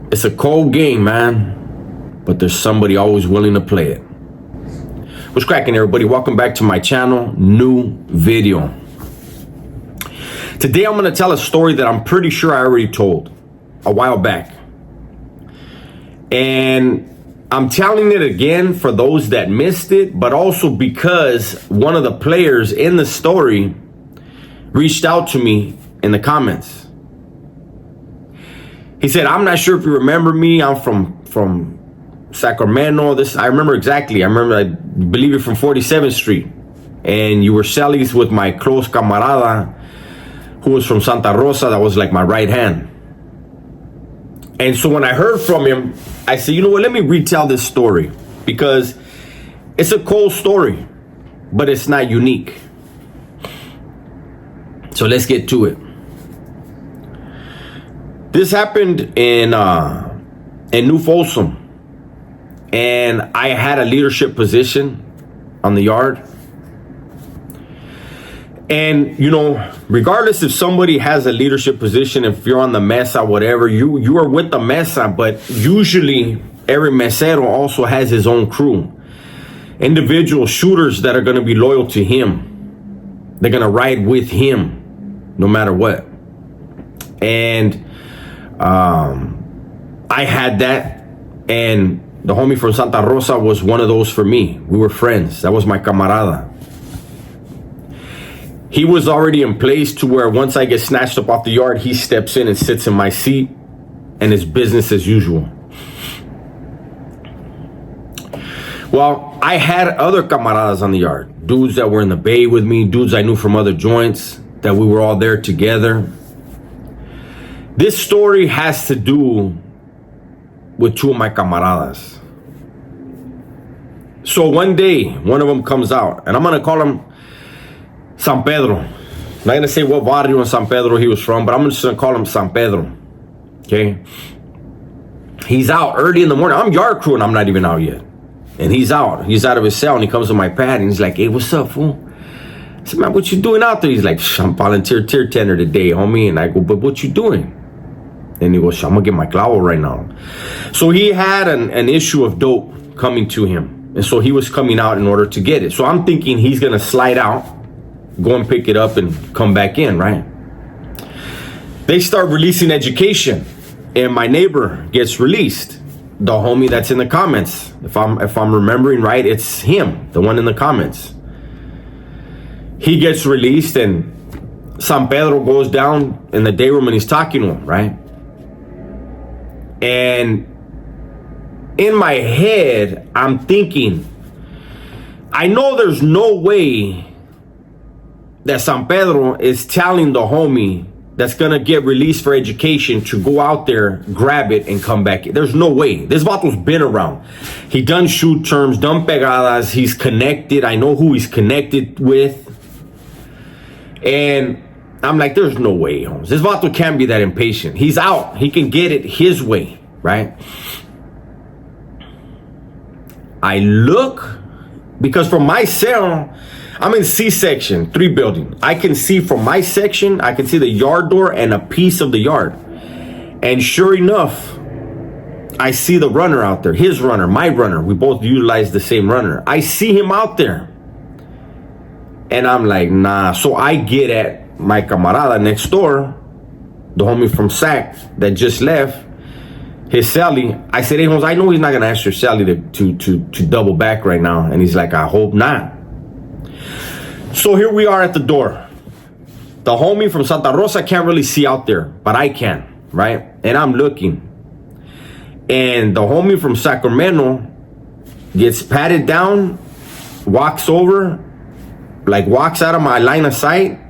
It's a cold game, man. But there's somebody always willing to play it. What's cracking, everybody? Welcome back to my channel. New video. Today I'm going to tell a story that I'm pretty sure I already told a while back. And I'm telling it again for those that missed it, but also because one of the players in the story reached out to me in the comments. He said, I'm not sure if you remember me. I'm from Sacramento. I remember exactly. I believe you're from 47th Street. And you were cellies with my close camarada who was from Santa Rosa. That was like my right hand. And so when I heard from him, I said, you know what, let me retell this story because it's a cold story, but it's not unique. So let's get to it. This happened in New Folsom, and I had a leadership position on the yard. And, you know, regardless if somebody has a leadership position, if you're on the mesa, whatever, you are with the mesa, but usually every mesero also has his own crew. Individual shooters that are going to be loyal to him. They're going to ride with him no matter what. And I had that, and the homie from Santa Rosa was one of those for me. We were friends. That was my camarada. He was already in place to where once I get snatched up off the yard, he steps in and sits in my seat, and it's business as usual. Well, I had other camaradas on the yard, dudes that were in the bay with me, dudes I knew from other joints, that we were all there together. This story has to do with two of my camaradas. So one day, one of them comes out, and I'm going to call him San Pedro. I'm not going to say what barrio in San Pedro he was from, but I'm just going to call him San Pedro. Okay? He's out early in the morning. I'm yard crew and I'm not even out yet. And he's out. He's out of his cell and he comes to my pad and he's like, hey, what's up, fool? I said, man, what you doing out there? He's like, I'm volunteer tier tender today, homie. And I go, but what you doing? And he goes, I'm going to get my clavo right now. So he had an issue of dope coming to him. And so he was coming out in order to get it. So I'm thinking he's going to slide out, go and pick it up and come back in, right? They start releasing education and my neighbor gets released. The homie that's in the comments. If I'm remembering right, it's him, the one in the comments. He gets released and San Pedro goes down in the day room and he's talking to him, right? And in my head, I'm thinking, I know there's no way that San Pedro is telling the homie that's gonna get released for education to go out there, grab it, and come back. There's no way. This vato's been around. He done shoot terms, done pegadas. He's connected. I know who he's connected with. And I'm like, there's no way, Holmes. This vato can't be that impatient. He's out. He can get it his way, right? I look, because from my cell, I'm in C-section, 3 building. I can see from my section, I can see the yard door and a piece of the yard. And sure enough, I see the runner out there, his runner, my runner. We both utilize the same runner. I see him out there. And I'm like, nah. So I get at my camarada next door, the homie from SAC that just left, his celly. I said, hey, Holmes, I know he's not going to ask your celly to double back right now. And he's like, I hope not. So here we are at the door. The homie from Santa Rosa can't really see out there, but I can, right? And I'm looking. And the homie from Sacramento gets patted down, walks over, like walks out of my line of sight.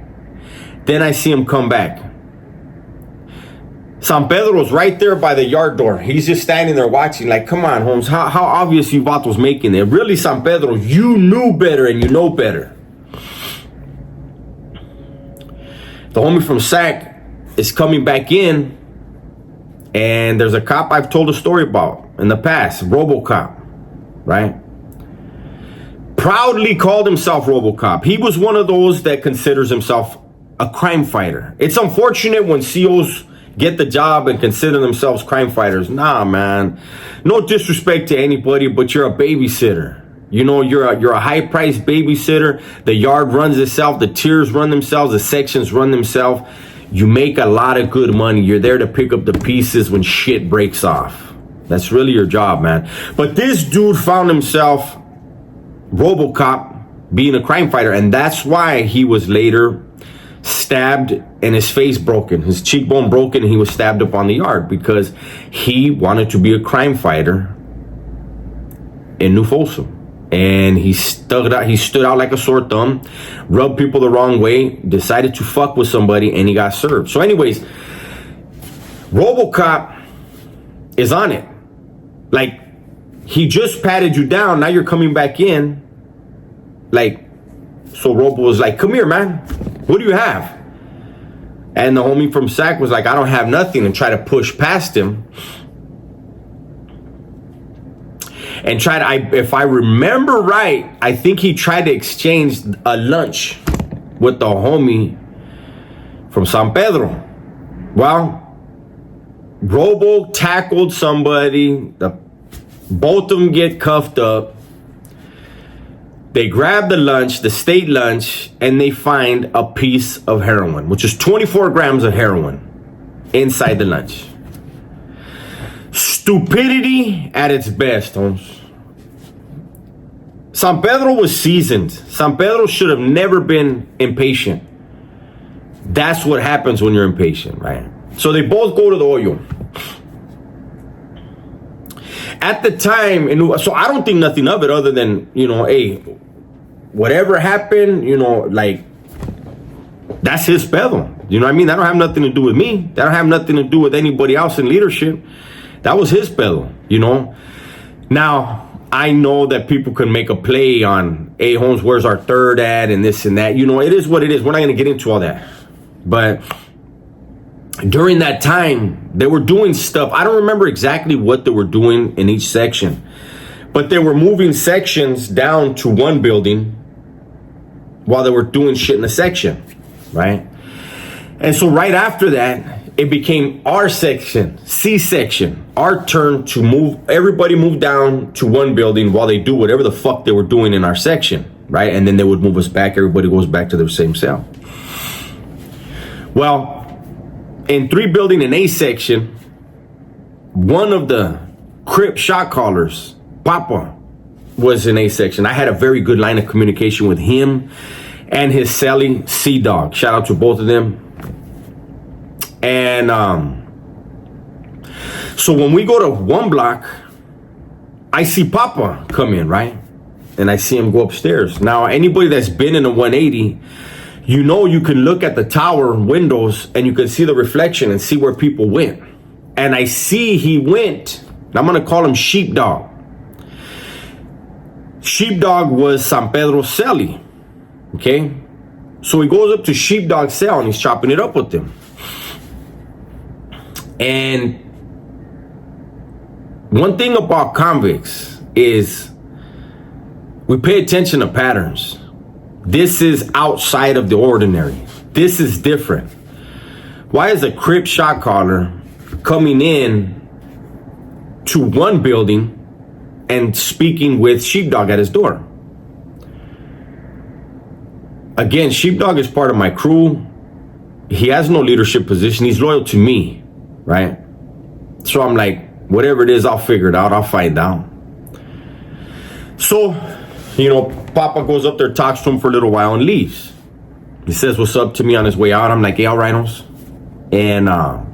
Then I see him come back. San Pedro's right there by the yard door. He's just standing there watching, like, come on, Holmes, how obvious you vato's making it. Really, San Pedro, you knew better and you know better. The homie from SAC is coming back in, and there's a cop I've told a story about in the past, RoboCop, right? Proudly called himself RoboCop. He was one of those that considers himself a crime fighter. It's unfortunate when COs get the job and consider themselves crime fighters. Nah, man. No disrespect to anybody, but you're a babysitter. You know, you're a high-priced babysitter. The yard runs itself. The tiers run themselves. The sections run themselves. You make a lot of good money. You're there to pick up the pieces when shit breaks off. That's really your job, man. But this dude found himself RoboCop being a crime fighter, and that's why he was later stabbed and his face broken, his cheekbone broken, and he was stabbed up on the yard because he wanted to be a crime fighter in New Folsom. And he stood out like a sore thumb, rubbed people the wrong way, decided to fuck with somebody, and he got served. So anyways, RoboCop is on it. Like, he just patted you down, now you're coming back in. Like, so Robo was like, come here, man. What do you have? And the homie from SAC was like, I don't have nothing, and try to push past him. And if I remember right, I think he tried to exchange a lunch with the homie from San Pedro. Well, Robo tackled somebody. Both of them get cuffed up. They grab the lunch, the state lunch, and they find a piece of heroin, which is 24 grams of heroin inside the lunch. Stupidity at its best, Holmes. San Pedro was seasoned. San Pedro should have never been impatient. That's what happens when you're impatient, right? So they both go to the hoyo. At the time, so I don't think nothing of it other than, you know, hey, whatever happened, you know, like, that's his pedo. You know what I mean? That don't have nothing to do with me. That don't have nothing to do with anybody else in leadership. That was his pedo, you know? Now, I know that people can make a play on, hey, Holmes, where's our third at, and this and that. You know, it is what it is. We're not going to get into all that. But during that time, they were doing stuff. I don't remember exactly what they were doing in each section, but they were moving sections down to one building while they were doing shit in the section, right? And so right after that, it became our section, C section, our turn to move. Everybody moved down to one building while they do whatever the fuck they were doing in our section, right? And then they would move us back. Everybody goes back to their same cell. Well, in 3 building in A section, one of the Crip shot callers, Papa, was in A section. I had a very good line of communication with him and his celly, C-Dog. Shout out to both of them. And so when we go to one block, I see Papa come in, right? And I see him go upstairs. Now, anybody that's been in a 180, you know, you can look at the tower windows and you can see the reflection and see where people went. And I see he went, and I'm going to call him Sheepdog. Sheepdog was San Pedro's celly, okay? So he goes up to Sheepdog's cell and he's chopping it up with him. And one thing about convicts is we pay attention to patterns. This is outside of the ordinary. This is different. Why is a Crip shot caller coming in to one building and speaking with Sheepdog at his door? Again, Sheepdog is part of my crew. He has no leadership position. He's loyal to me, right? So I'm like, whatever it is, I'll figure it out. I'll find out. So, you know, Papa goes up there, talks to him for a little while and leaves. He says what's up to me on his way out. I'm like, hey, all right, Holmes. And I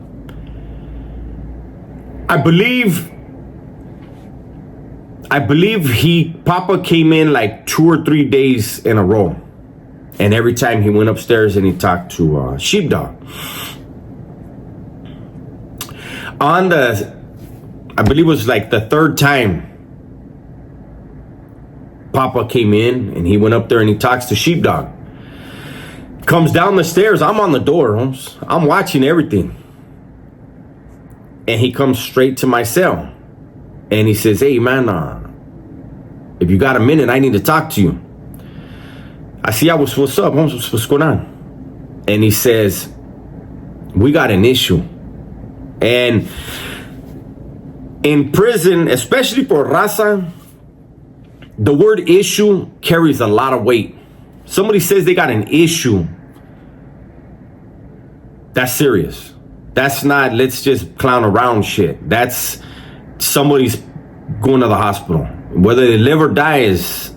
believe Papa came in like 2 or 3 days in a row. And every time he went upstairs and he talked to Sheepdog. I believe it was like the 3rd time Papa came in and he went up there and he talks to Sheepdog. Comes down the stairs. I'm on the door, Holmes. I'm watching everything. And he comes straight to my cell. And he says, hey, man, if you got a minute, I need to talk to you. I see, what's up, Holmes? What's going on? And he says, we got an issue. And in prison, especially for raza, the word issue carries a lot of weight. Somebody says they got an issue, that's serious. That's not, let's just clown around shit. That's somebody's going to the hospital. Whether they live or die is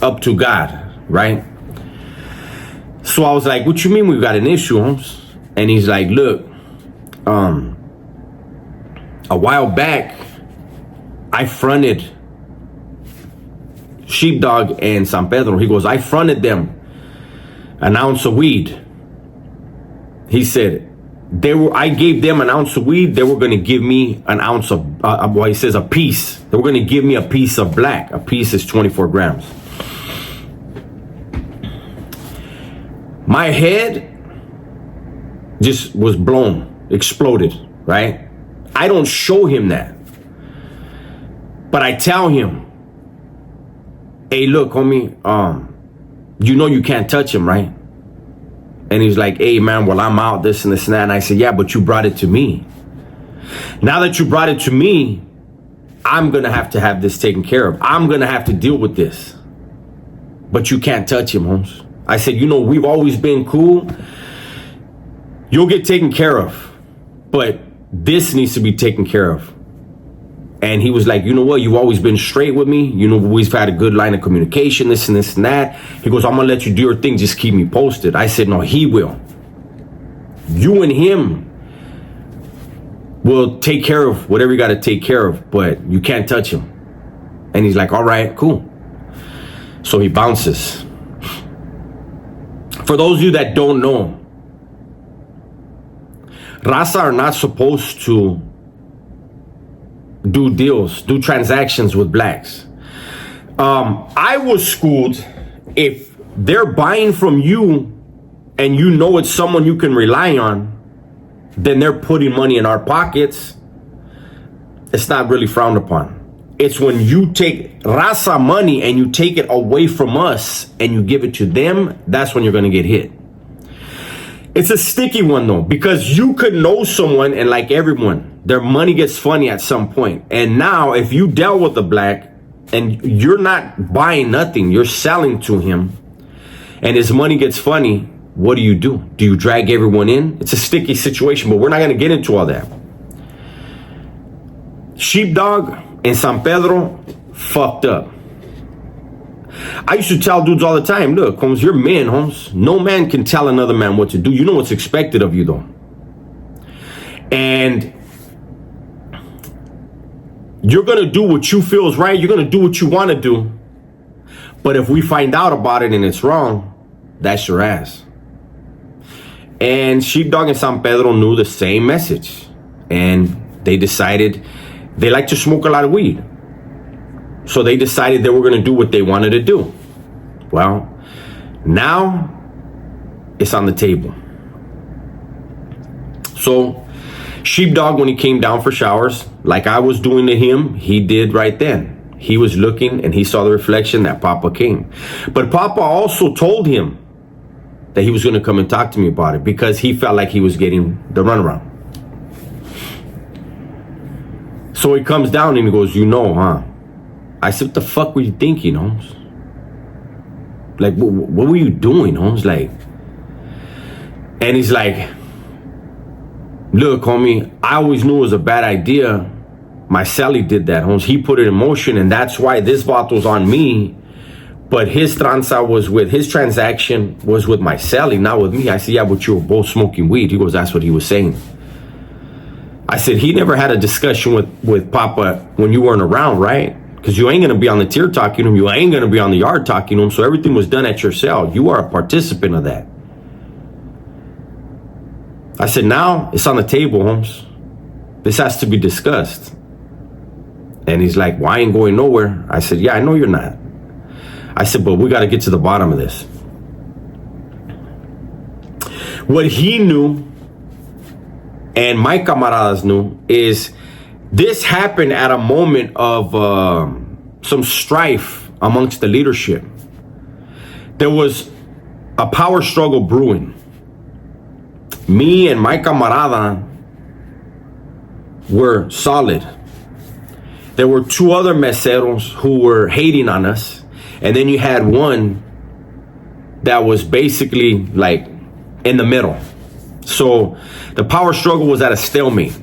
up to God, right? So I was like, what you mean we got an issue, Holmes? And he's like, look, a while back, I fronted Sheepdog and San Pedro. He goes, I fronted them an ounce of weed. He said, I gave them an ounce of weed. They were going to give me an ounce of, he says a piece. They were going to give me a piece of black. A piece is 24 grams. My head just was blown, exploded, right? I don't show him that. But I tell him, hey, look, homie, you know you can't touch him, right? And he's like, hey, man, well, I'm out, this and this and that. And I said, yeah, but you brought it to me. Now that you brought it to me, I'm going to have this taken care of. I'm going to have to deal with this. But you can't touch him, Holmes. I said, you know, we've always been cool. You'll get taken care of. But this needs to be taken care of. And he was like, you know what? You've always been straight with me. You know, we've had a good line of communication, this and this and that. He goes, I'm going to let you do your thing. Just keep me posted. I said, no, he will. You and him will take care of whatever you got to take care of, but you can't touch him. And he's like, all right, cool. So he bounces. For those of you that don't know, Raza are not supposed to do transactions with blacks. I was schooled, if they're buying from you and you know it's someone you can rely on, then they're putting money in our pockets. It's not really frowned upon. It's when you take Raza money and you take it away from us and you give it to them, that's when you're going to get hit. It's a sticky one though, because you could know someone and like everyone, their money gets funny at some point. And now if you dealt with a black and you're not buying nothing, you're selling to him and his money gets funny, what do? Do you drag everyone in? It's a sticky situation, but we're not going to get into all that. Sheepdog and San Pedro fucked up. I used to tell dudes all the time, look, Holmes, you're men, Holmes. No man can tell another man what to do. You know what's expected of you, though. And you're going to do what you feel is right. You're going to do what you want to do. But if we find out about it and it's wrong, that's your ass. And Sheepdog and San Pedro knew the same message. And they decided they like to smoke a lot of weed. So they decided they were going to do what they wanted to do. Well, now it's on the table. So Sheepdog, when he came down for showers, like I was doing to him, he did right then. He was looking and he saw the reflection that Papa came. But Papa also told him that he was going to come and talk to me about it because he felt like he was getting the runaround. So he comes down and he goes, you know, huh? I said, what the fuck were you thinking, Holmes? Like, what were you doing, Holmes? Like, and he's like, look, homie, I always knew it was a bad idea. My celly did that, Holmes. He put it in motion, and that's why this bottle's on me. But his transaction was with my celly, not with me. I said, yeah, but you were both smoking weed. He goes, that's what he was saying. I said, he never had a discussion with Papa when you weren't around, right? Because you ain't going to be on the tier talking to him. You ain't going to be on the yard talking to him. So everything was done at your cell. You are a participant of that. I said, now it's on the table, Holmes. This has to be discussed. And he's like, well, I ain't going nowhere. I said, yeah, I know you're not. I said, but we got to get to the bottom of this. What he knew and my camaradas knew is this happened at a moment of some strife amongst the leadership. There was a power struggle brewing. Me and my camarada were solid. There were two other meseros who were hating on us. And then you had one that was basically like in the middle. So the power struggle was at a stalemate.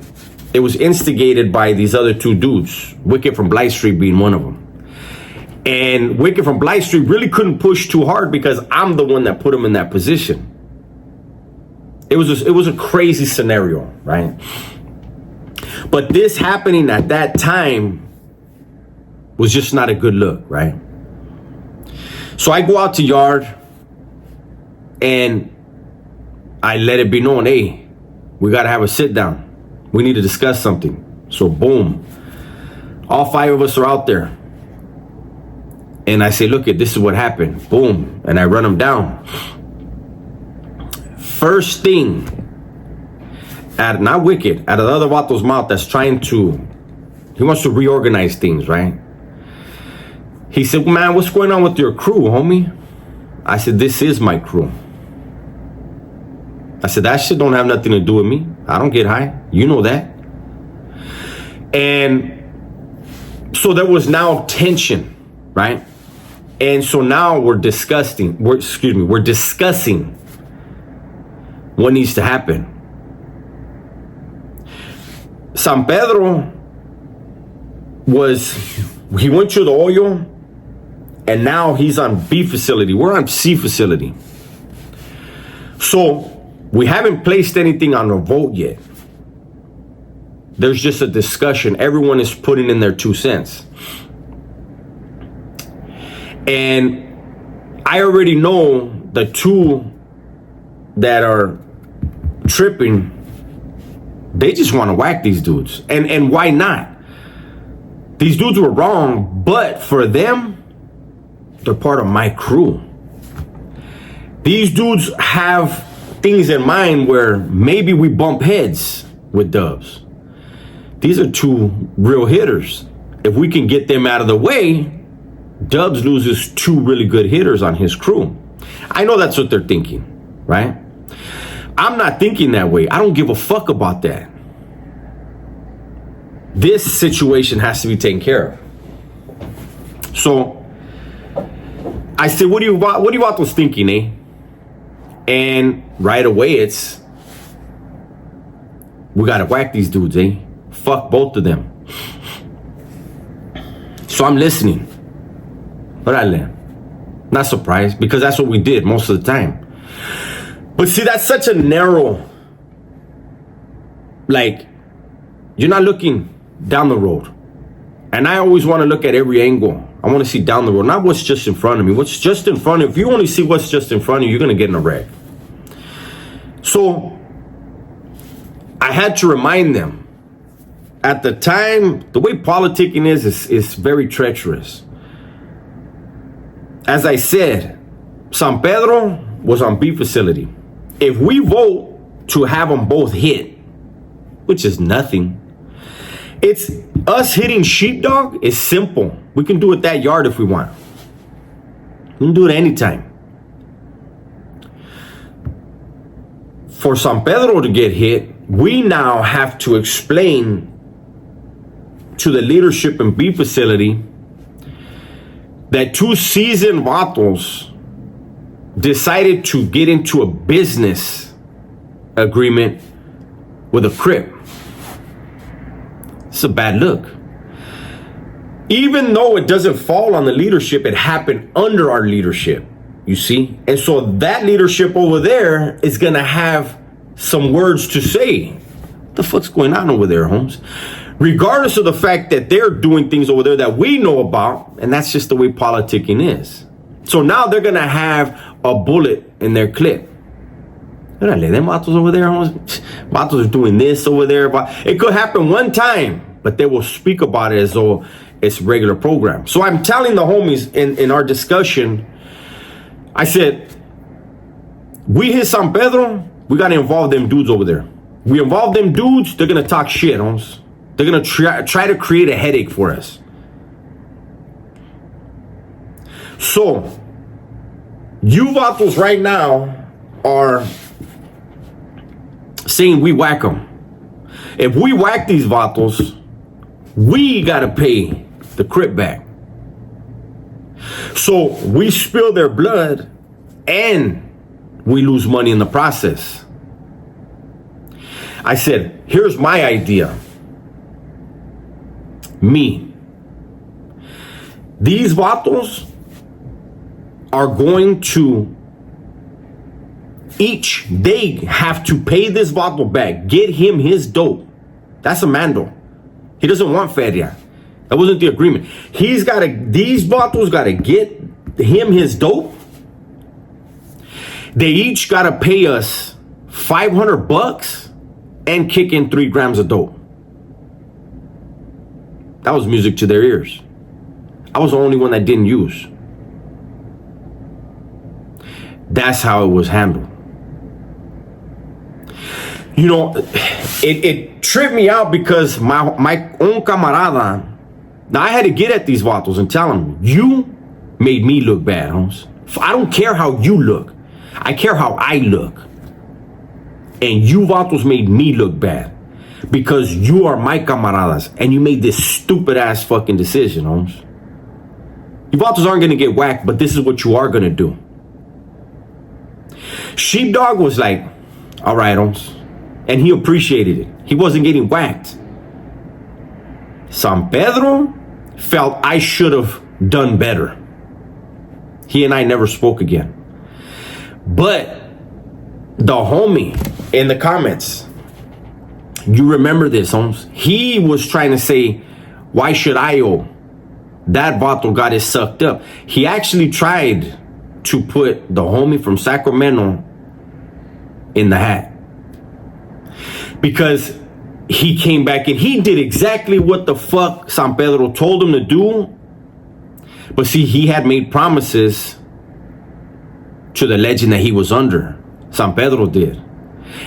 It was instigated by these other two dudes, Wicked from Blight Street being one of them. And Wicked from Blight Street really couldn't push too hard because I'm the one that put him in that position. It was a crazy scenario, right? But this happening at that time was just not a good look, right? So I go out to yard and I let it be known, hey, we got to have a sit down. We need to discuss something. So boom, all five of us are out there. And I say, look, this is what happened. Boom. And I run them down. First thing, not Wicked, out of the other vato's mouth that's trying to, he wants to reorganize things, right? He said, man, what's going on with your crew, homie? I said, this is my crew. I said, that shit don't have nothing to do with me. I don't get high. You know that. And so there was now tension, right? And so now we're discussing what needs to happen. San Pedro he went to the oil and now he's on B facility. We're on C facility. So we haven't placed anything on a vote yet. There's just a discussion. Everyone is putting in their 2 cents. And I already know the two that are tripping, they just want to whack these dudes. And why not? These dudes were wrong, but for them, they're part of my crew. These dudes have things in mind where maybe we bump heads with Dubs. These are two real hitters. If we can get them out of the way, Dubs loses two really good hitters on his crew. I know that's what they're thinking, right? I'm not thinking that way. I don't give a fuck about that. This situation has to be taken care of. So I said, what do you want those thinking, eh? And right away it's, we gotta whack these dudes, eh? Fuck both of them. So I'm listening. Not surprised, because that's what we did most of the time. But see, that's such a narrow, like, you're not looking down the road. And I always want to look at every angle. I want to see down the road, not what's just in front of me. What's just in front of you, if you only see what's just in front of you, you're going to get in a wreck. So I had to remind them, at the time, the way politicking is very treacherous. As I said, San Pedro was on B facility. If we vote to have them both hit, which is nothing, it's us hitting Sheepdog is simple. We can do it that yard if we want. We can do it anytime. For San Pedro to get hit, we now have to explain to the leadership in B facility that two seasoned vatos decided to get into a business agreement with a Crip. It's a bad look. Even though it doesn't fall on the leadership, it happened under our leadership, you see? And so that leadership over there is gonna have some words to say. What the fuck's going on over there, Holmes? Regardless of the fact that they're doing things over there that we know about, and that's just the way politicking is. So now they're gonna have a bullet in their clip. Them vatos over there, vatos are doing this over there. It could happen one time, but they will speak about it as though it's regular program. So I'm telling the homies in our discussion, I said, we hit San Pedro, we gotta involve them dudes over there. We involve them dudes, they're gonna talk shit, homes. They're gonna try to create a headache for us. So, you vatos right now are saying we whack them. If we whack these vatos, we gotta pay the crip back. So we spill their blood and we lose money in the process. I said, here's my idea. Me. These vatos are going to they have to pay this vato back, get him his dope. That's a mando. He doesn't want feria. That wasn't the agreement. These vatos gotta get him his dope. They each gotta pay us $500 and kick in 3 grams of dope. That was music to their ears. I was the only one that didn't use. That's how it was handled. You know, it tripped me out because my own camarada, now I had to get at these vatos and tell them, you made me look bad, Holmes. I don't care how you look. I care how I look. And you vatos made me look bad because you are my camaradas and you made this stupid ass fucking decision, Holmes. You vatos aren't gonna get whacked, but this is what you are gonna do. Sheepdog was like, all right, Holmes. And he appreciated it. He wasn't getting whacked. San Pedro felt I should have done better. He and I never spoke again. But the homie in the comments, you remember this, Holmes? He was trying to say, why should I owe? That vato got it sucked up. He actually tried to put the homie from Sacramento in the hat. Because he came back and he did exactly what the fuck San Pedro told him to do. But see, he had made promises to the legend that he was under. San Pedro did.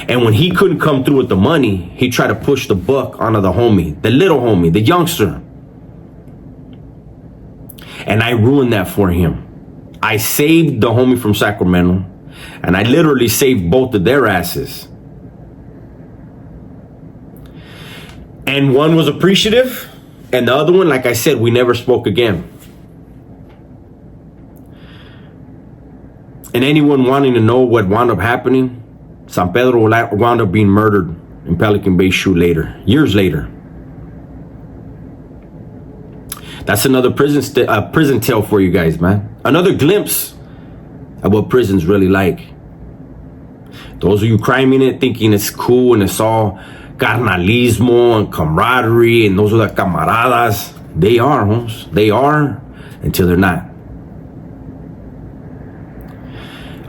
And when he couldn't come through with the money, he tried to push the buck onto the homie, the little homie, the youngster. And I ruined that for him. I saved the homie from Sacramento, and I literally saved both of their asses. And one was appreciative, and the other one, like I said, we never spoke again. And anyone wanting to know what wound up happening, San Pedro wound up being murdered in Pelican Bay Shoe years later. That's another prison tale for you guys, man. Another glimpse at what prison's really like. Those of you criming it, thinking it's cool and it's all carnalismo and camaraderie and those are the camaradas. They are, homes. They are until they're not.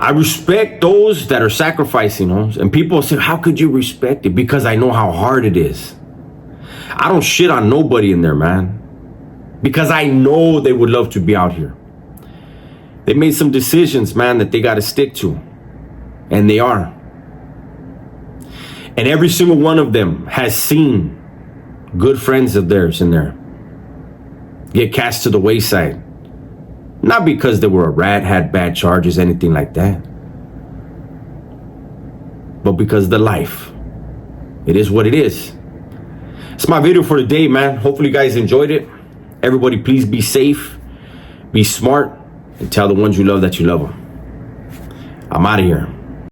I respect those that are sacrificing, homes. And people say, how could you respect it? Because I know how hard it is. I don't shit on nobody in there, man. Because I know they would love to be out here. They made some decisions, man, that they got to stick to. And they are. And every single one of them has seen good friends of theirs in there get cast to the wayside. Not because they were a rat, had bad charges, anything like that. But because of the life. It is what it is. It's my video for today, man. Hopefully you guys enjoyed it. Everybody, please be safe, be smart, and tell the ones you love that you love them. I'm out of here.